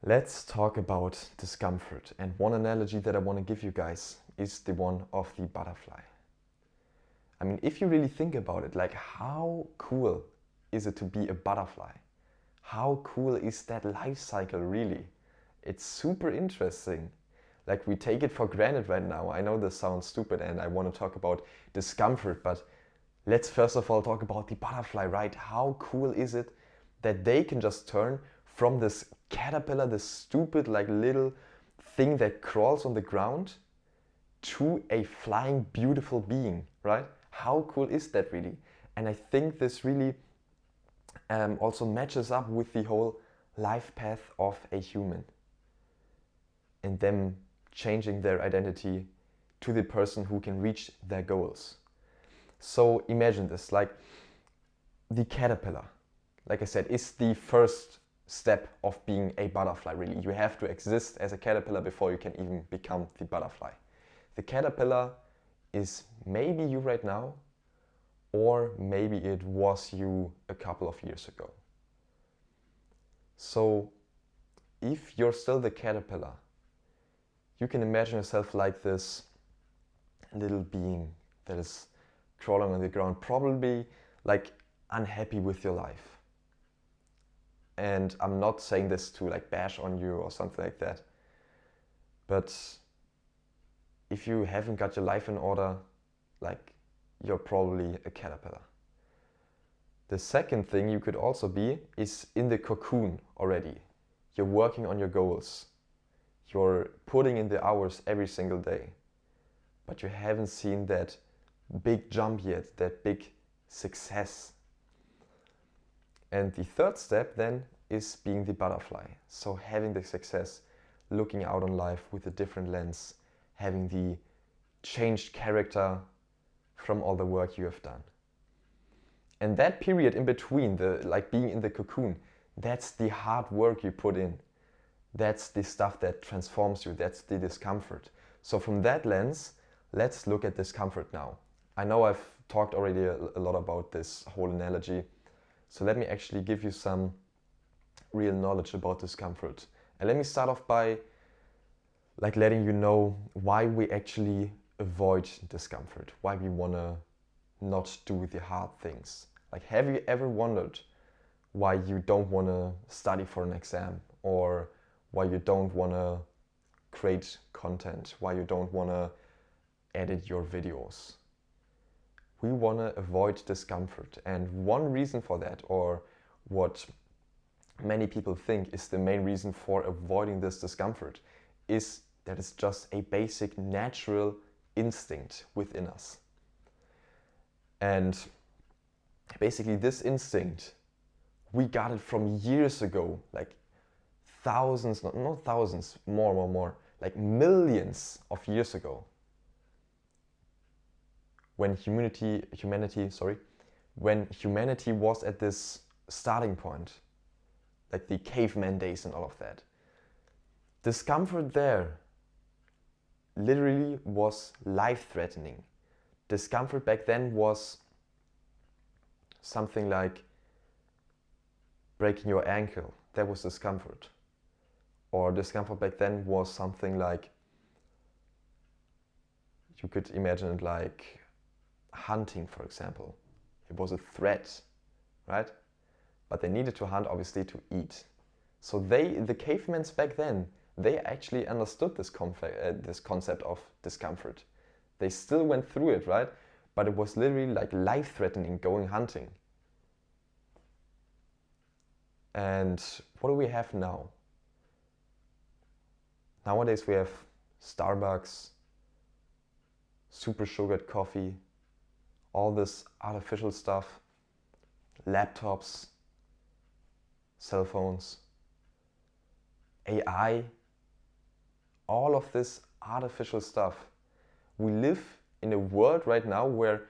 Let's talk about discomfort. And one analogy that I want to give you guys is the one of the butterfly. I mean, if you really think about it, like how cool is it to be a butterfly? How cool is that life cycle really? It's super interesting. Like we take it for granted right now. I know this sounds stupid and I want to talk about discomfort, but let's first of all talk about the butterfly, right? How cool is it that they can just turn from this caterpillar, this stupid like little thing that crawls on the ground, to a flying beautiful being, right? How cool is that really? And I think this really also matches up with the whole life path of a human and them changing their identity to the person who can reach their goals. So imagine this, like the caterpillar, like I said, is the first step of being a butterfly really. You have to exist as a caterpillar before you can even become the butterfly. The caterpillar is maybe you right now, or maybe it was you a couple of years ago. So if you're still the caterpillar, you can imagine yourself like this little being that is crawling on the ground, probably like unhappy with your life. And I'm not saying this to like bash on you or something like that, but if you haven't got your life in order, like you're probably a caterpillar. The second thing you could also be is in the cocoon already. You're working on your goals. You're putting in the hours every single day, but you haven't seen that big jump yet, that big success. And the third step then is being the butterfly. So having the success, looking out on life with a different lens, having the changed character from all the work you have done. And that period in between, the like being in the cocoon, that's the hard work you put in. That's the stuff that transforms you. That's the discomfort. So from that lens, let's look at discomfort now. I know I've talked already a lot about this whole analogy. So let me actually give you some real knowledge about discomfort. And let me start off by like letting you know why we actually avoid discomfort, why we want to not do the hard things. Like, have you ever wondered why you don't want to study for an exam, or why you don't want to create content, why you don't want to edit your videos? We want to avoid discomfort, and one reason for that, or what many people think is the main reason for avoiding this discomfort, is that it's just a basic natural instinct within us. And basically this instinct, we got it from years ago, like thousands, not thousands, more, like millions of years ago, when humanity was at this starting point, like the caveman days and all of that. Discomfort there literally was life-threatening. Discomfort back then was something like breaking your ankle. That was discomfort. Or discomfort back then was something like, you could imagine it like hunting, for example. It was a threat, right? But they needed to hunt, obviously, to eat. So the cavemen back then, they actually understood this concept of discomfort. They still went through it, right? But it was literally like life-threatening going hunting. And what do we have now? Nowadays we have Starbucks, super sugared coffee, all this artificial stuff, laptops, cell phones, AI, all of this artificial stuff. We live in a world right now where,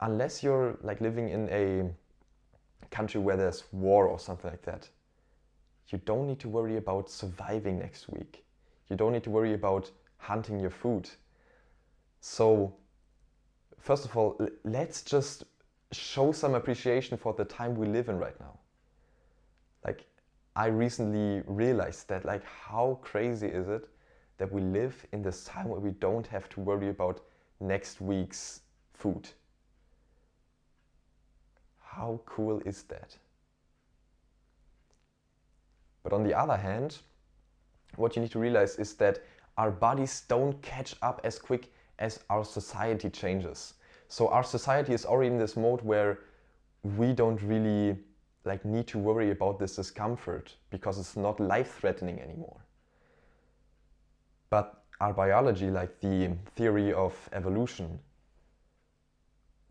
unless you're like living in a country where there's war or something like that, you don't need to worry about surviving next week. You don't need to worry about hunting your food. So first of all, let's just show some appreciation for the time we live in right now. Like, I recently realized that, like, how crazy is it that we live in this time where we don't have to worry about next week's food. How cool is that? But on the other hand, what you need to realize is that our bodies don't catch up as quick as our society changes. So our society is already in this mode where we don't really like need to worry about this discomfort because it's not life-threatening anymore. But our biology, like the theory of evolution,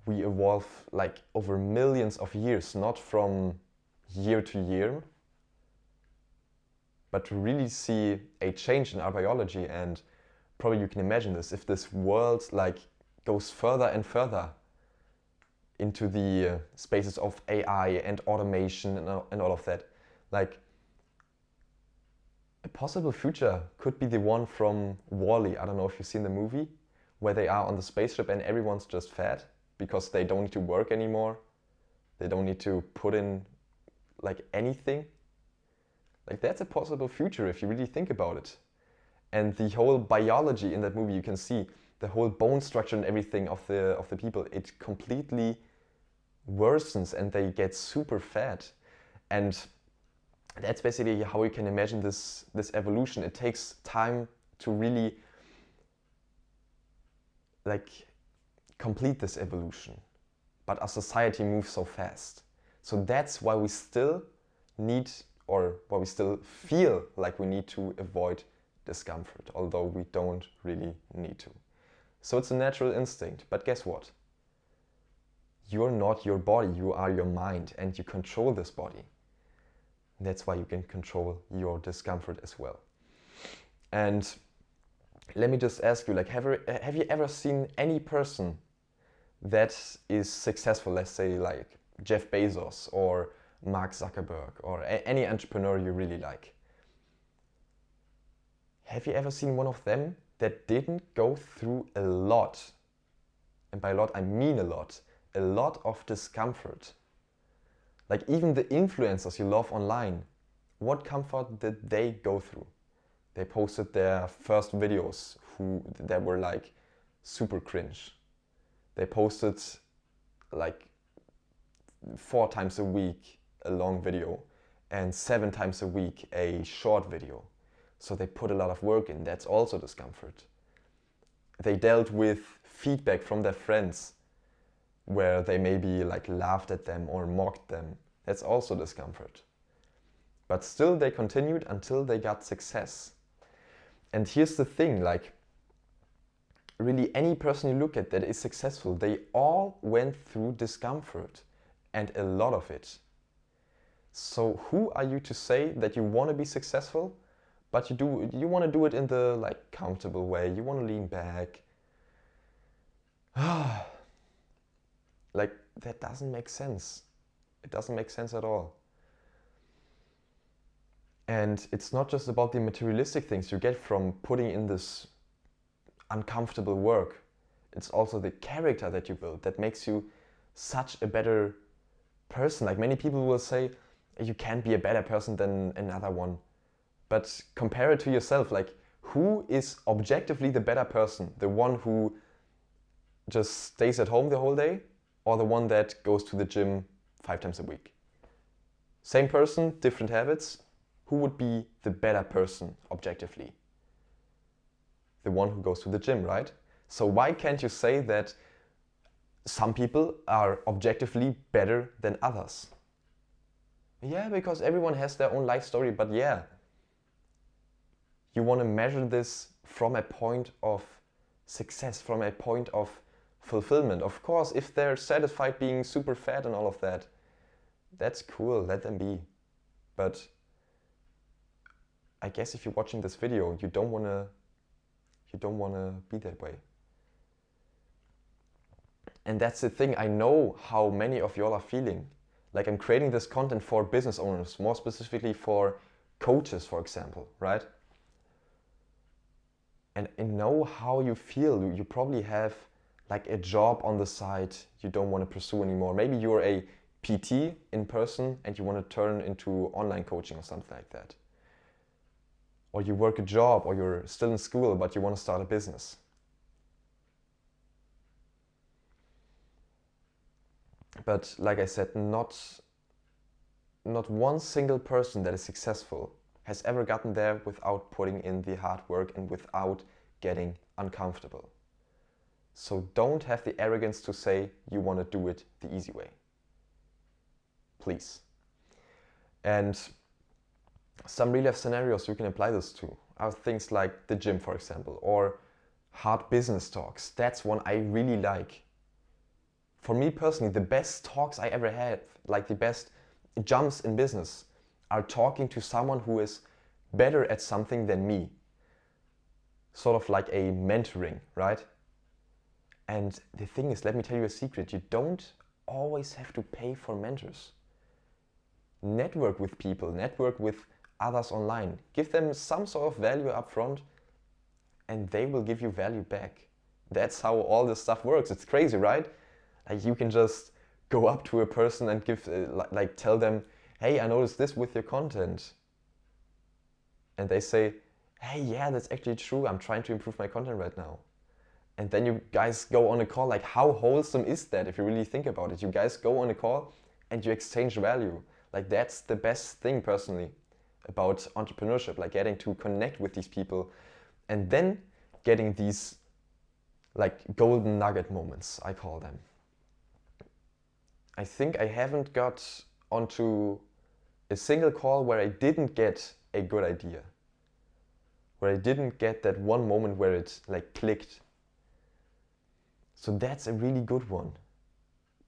we evolve like over millions of years, not from year to year, but to really see a change in our biology. And probably you can imagine this, if this world like goes further and further into the spaces of AI and automation and all of that, like a possible future could be the one from Wall-E. I don't know if you've seen the movie, where they are on the spaceship and everyone's just fat because they don't need to work anymore. They don't need to put in like anything. Like that's a possible future if you really think about it. And the whole biology in that movie, you can see the whole bone structure and everything of the people, it completely worsens and they get super fat. And that's basically how you can imagine this evolution. It takes time to really like complete this evolution. But our society moves so fast. So that's why we still need, or why we still feel like we need to avoid discomfort, although we don't really need to. So it's a natural instinct, but guess what? You're not your body, you are your mind, and you control this body. That's why you can control your discomfort as well. And let me just ask you, like, have you ever seen any person that is successful, let's say like Jeff Bezos or Mark Zuckerberg or any entrepreneur you really like? Have you ever seen one of them that didn't go through a lot, and by a lot I mean a lot of discomfort? Like even the influencers you love online, what comfort did they go through? They posted their first videos that were like super cringe. They posted like 4 times a week a long video and 7 times a week a short video. So they put a lot of work in. That's also discomfort. They dealt with feedback from their friends where they maybe like laughed at them or mocked them. That's also discomfort. But still they continued until they got success. And here's the thing, like really any person you look at that is successful, they all went through discomfort and a lot of it. So who are you to say that you want to be successful, but you want to do it in the like comfortable way, you want to lean back? Like that doesn't make sense. It doesn't make sense at all. And it's not just about the materialistic things you get from putting in this uncomfortable work. It's also the character that you build that makes you such a better person. Like many people will say, you can't be a better person than another one. But compare it to yourself. Like who is objectively the better person? The one who just stays at home the whole day, or the one that goes to the gym 5 times a week? Same person, different habits. Who would be the better person objectively? The one who goes to the gym, right? So why can't you say that some people are objectively better than others? Yeah, because everyone has their own life story, but yeah, you want to measure this from a point of success, from a point of fulfillment. Of course, if they're satisfied being super fat and all of that, that's cool, let them be. But I guess if you're watching this video, you don't want to be that way. And that's the thing, I know how many of y'all are feeling. Like I'm creating this content for business owners, more specifically for coaches, for example, right? And I know how you feel. You probably have like a job on the side you don't want to pursue anymore. Maybe you're a PT in person and you want to turn into online coaching or something like that. Or you work a job, or you're still in school but you want to start a business. But like I said, not one single person that is successful has ever gotten there without putting in the hard work and without getting uncomfortable. So don't have the arrogance to say you want to do it the easy way. Please. And some real life scenarios you can apply this to are things like the gym, for example, or hard business talks. That's one I really like. For me personally, the best talks I ever had, like the best jumps in business, are talking to someone who is better at something than me. Sort of like a mentoring, right? And the thing is, let me tell you a secret, you don't always have to pay for mentors. Network with people, network with others online. Give them some sort of value up front and they will give you value back. That's how all this stuff works. It's crazy, right? Like you can just go up to a person and give, tell them, hey, I noticed this with your content. And they say, hey, yeah, that's actually true. I'm trying to improve my content right now. And then you guys go on a call. Like, how wholesome is that if you really think about it? You guys go on a call and you exchange value. Like, that's the best thing personally about entrepreneurship, like getting to connect with these people and then getting these like golden nugget moments, I call them. I think I haven't got onto a single call where I didn't get a good idea, where I didn't get that one moment where it like clicked. So that's a really good one.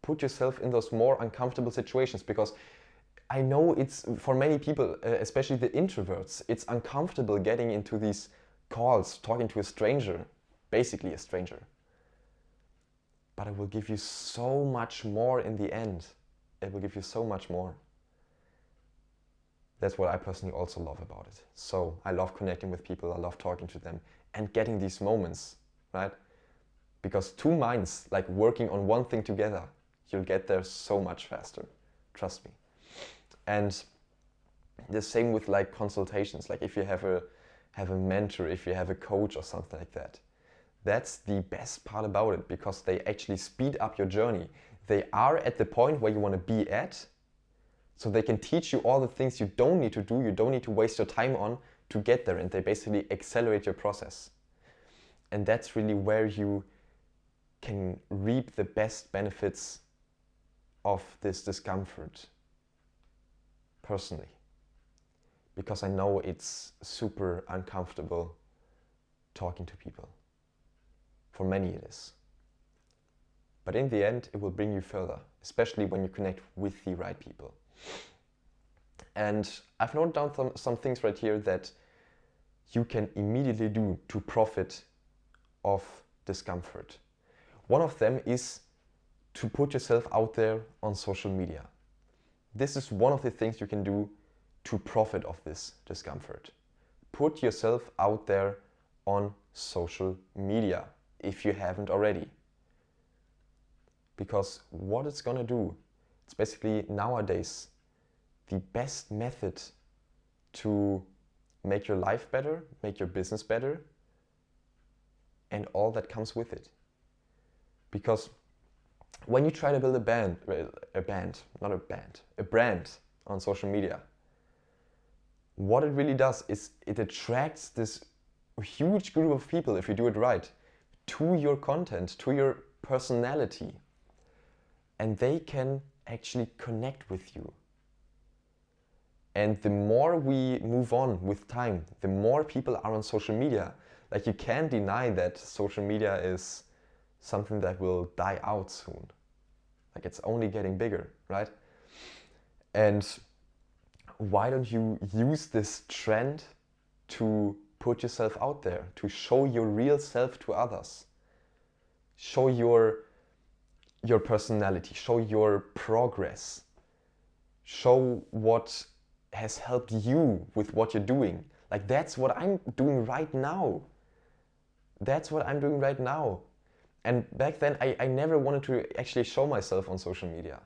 Put yourself in those more uncomfortable situations, because I know it's for many people, especially the introverts, it's uncomfortable getting into these calls, talking to a stranger, basically a stranger. But it will give you so much more in the end. It will give you so much more. That's what I personally also love about it. So I love connecting with people, I love talking to them and getting these moments, right? Because two minds like working on one thing together, you'll get there so much faster. Trust me. And the same with like consultations. Like if you have a mentor, if you have a coach or something like that, that's the best part about it, because they actually speed up your journey. They are at the point where you want to be at, so they can teach you all the things you don't need to do, you don't need to waste your time on to get there, and they basically accelerate your process. And that's really where you can reap the best benefits of this discomfort personally. Because I know it's super uncomfortable talking to people. For many it is. But in the end, it will bring you further, especially when you connect with the right people. And I've noted down some things right here that you can immediately do to profit of discomfort. One of them is to put yourself out there on social media. This is one of the things you can do to profit of this discomfort. Put yourself out there on social media if you haven't already. Because what it's gonna do, it's basically nowadays the best method to make your life better, make your business better, and all that comes with it. Because when you try to build a brand on social media, what it really does is it attracts this huge group of people, if you do it right, to your content, to your personality, and they can actually connect with you. And the more we move on with time, the more people are on social media. Like, you can't deny that social media is something that will die out soon. Like, it's only getting bigger, right? And why don't you use this trend to put yourself out there, to show your real self to others? Show your personality, show your progress, show what has helped you with what you're doing. Like, that's what I'm doing right now. That's what I'm doing right now. And back then, I never wanted to actually show myself on social media.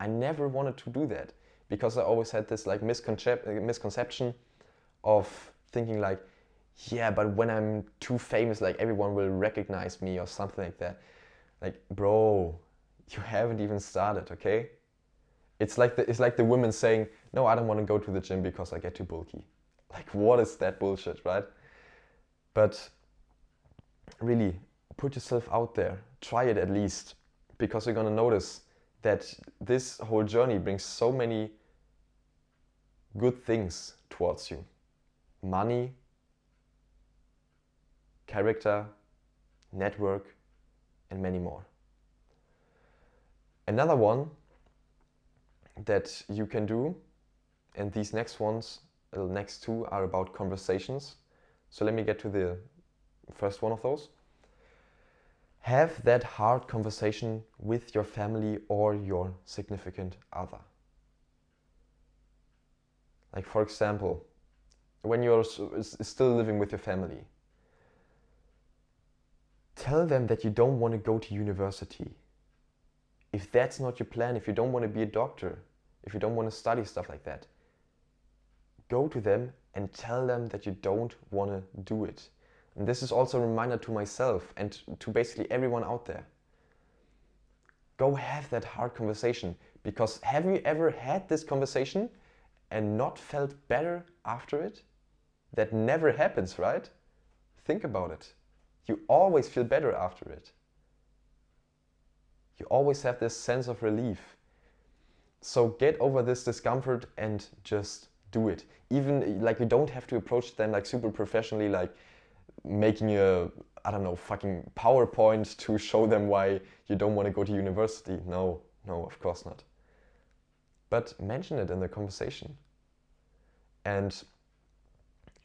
I never wanted to do that because I always had this like misconception of thinking like, yeah, but when I'm too famous, like everyone will recognize me or something like that. Like, bro, you haven't even started, okay? It's like the women saying, no, I don't want to go to the gym because I get too bulky. Like, what is that bullshit, right? But really, put yourself out there. Try it at least, because you're gonna notice that this whole journey brings so many good things towards you. Money, character, network, and many more. Another one that you can do, and these next two are about conversations. So let me get to the first one of those. Have that hard conversation with your family or your significant other. Like, for example, when you're still living with your family, tell them that you don't want to go to university. If that's not your plan, if you don't want to be a doctor, if you don't want to study stuff like that, go to them and tell them that you don't want to do it. And this is also a reminder to myself and to basically everyone out there. Go have that hard conversation, because have you ever had this conversation and not felt better after it? That never happens, right? Think about it. You always feel better after it. You always have this sense of relief. So get over this discomfort and just do it. Even like you don't have to approach them like super professionally, like making a, I don't know, fucking PowerPoint to show them why you don't want to go to university. No, of course not. But mention it in the conversation. And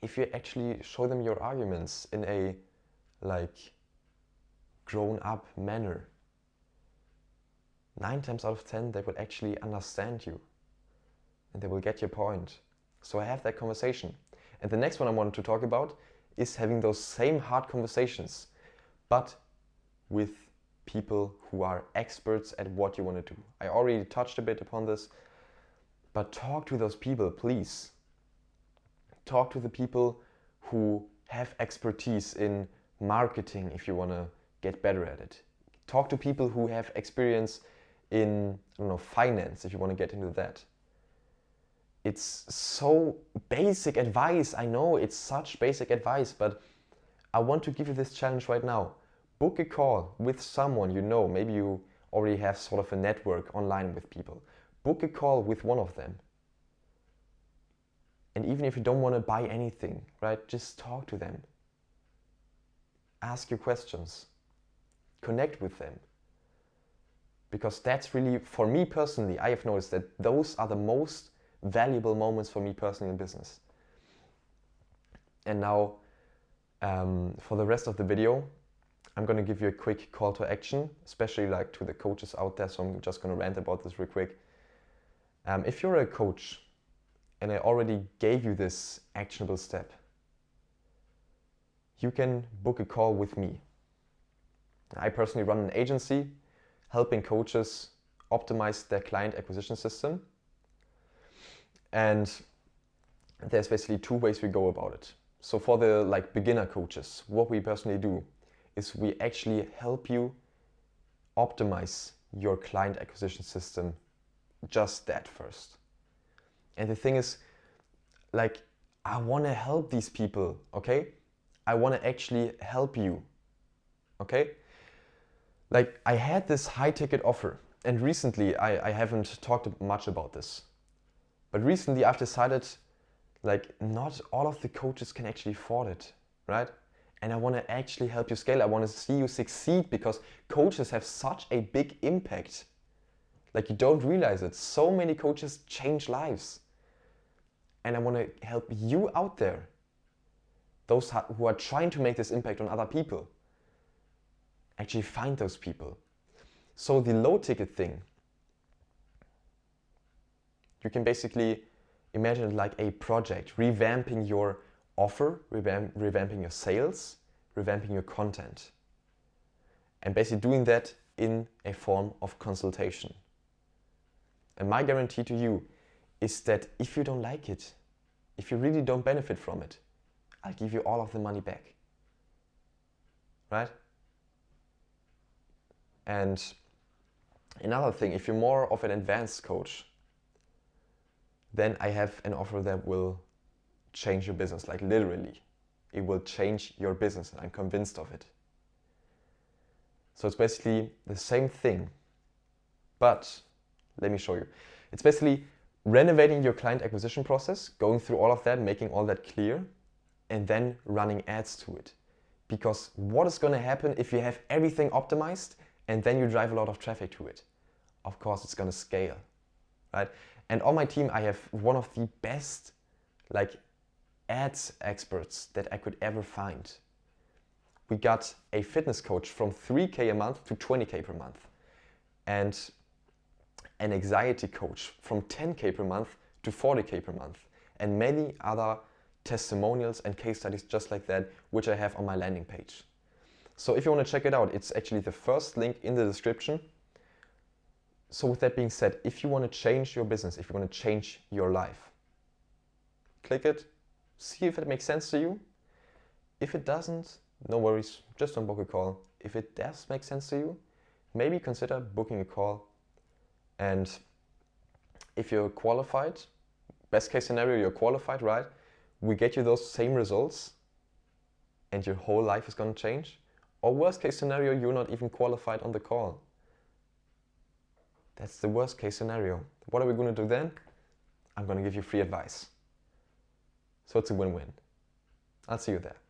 if you actually show them your arguments in a like grown-up manner, 9 times out of 10 they will actually understand you and they will get your point. So I have that conversation. And the next one I wanted to talk about is having those same hard conversations, but with people who are experts at what you want to do. I already touched a bit upon this, but talk to those people, please. Talk to the people who have expertise in marketing if you want to get better at it. Talk to people who have experience in, I don't know, finance if you want to get into that. It's so basic advice. I know it's such basic advice, but I want to give you this challenge right now. Book a call with someone you know. Maybe you already have sort of a network online with people. Book a call with one of them. And even if you don't want to buy anything, right, just talk to them. Ask your questions. Connect with them. Because that's really, for me personally, I have noticed that those are the most valuable moments for me personally in business. And now, for the rest of the video, I'm going to give you a quick call to action, especially like to the coaches out there. So I'm just going to rant about this real quick. If you're a coach, and I already gave you this actionable step, you can book a call with me. I personally run an agency helping coaches optimize their client acquisition system. And there's basically 2 ways we go about it. So for the like beginner coaches, what we personally do is we actually help you optimize your client acquisition system, just that first. And the thing is, like, I want to help these people, okay? I want to actually help you, okay? Like, I had this high ticket offer, and recently, I haven't talked much about this, but recently I've decided, like, not all of the coaches can actually afford it, right? And I want to actually help you scale. I want to see you succeed, because coaches have such a big impact. Like, you don't realize it. So many coaches change lives. And I want to help you out there, those who are trying to make this impact on other people. Actually find those people. So the low ticket thing, you can basically imagine it like a project, revamping your offer, revamping your sales, revamping your content. And basically doing that in a form of consultation. And my guarantee to you is that if you don't like it, if you really don't benefit from it, I'll give you all of the money back. Right? And another thing, if you're more of an advanced coach, then I have an offer that will change your business, like literally. It will change your business, and I'm convinced of it. So it's basically the same thing, but let me show you. It's basically renovating your client acquisition process, going through all of that, making all that clear, and then running ads to it. Because what is going to happen if you have everything optimized and then you drive a lot of traffic to it? Of course, it's going to scale, right? And on my team, I have one of the best ads experts that I could ever find. We got a fitness coach from 3K a month to 20K per month, and an anxiety coach from 10K per month to 40K per month, and many other testimonials and case studies just like that, which I have on my landing page. So if you want to check it out, it's actually the first link in the description. So with that being said, if you want to change your business, if you want to change your life, click it, see if it makes sense to you. If it doesn't, no worries, just don't book a call. If it does make sense to you, maybe consider booking a call. And if you're qualified, best case scenario, you're qualified, right? We get you those same results and your whole life is going to change. Or worst case scenario, you're not even qualified on the call. That's the worst case scenario. What are we going to do then? I'm going to give you free advice. So it's a win-win. I'll see you there.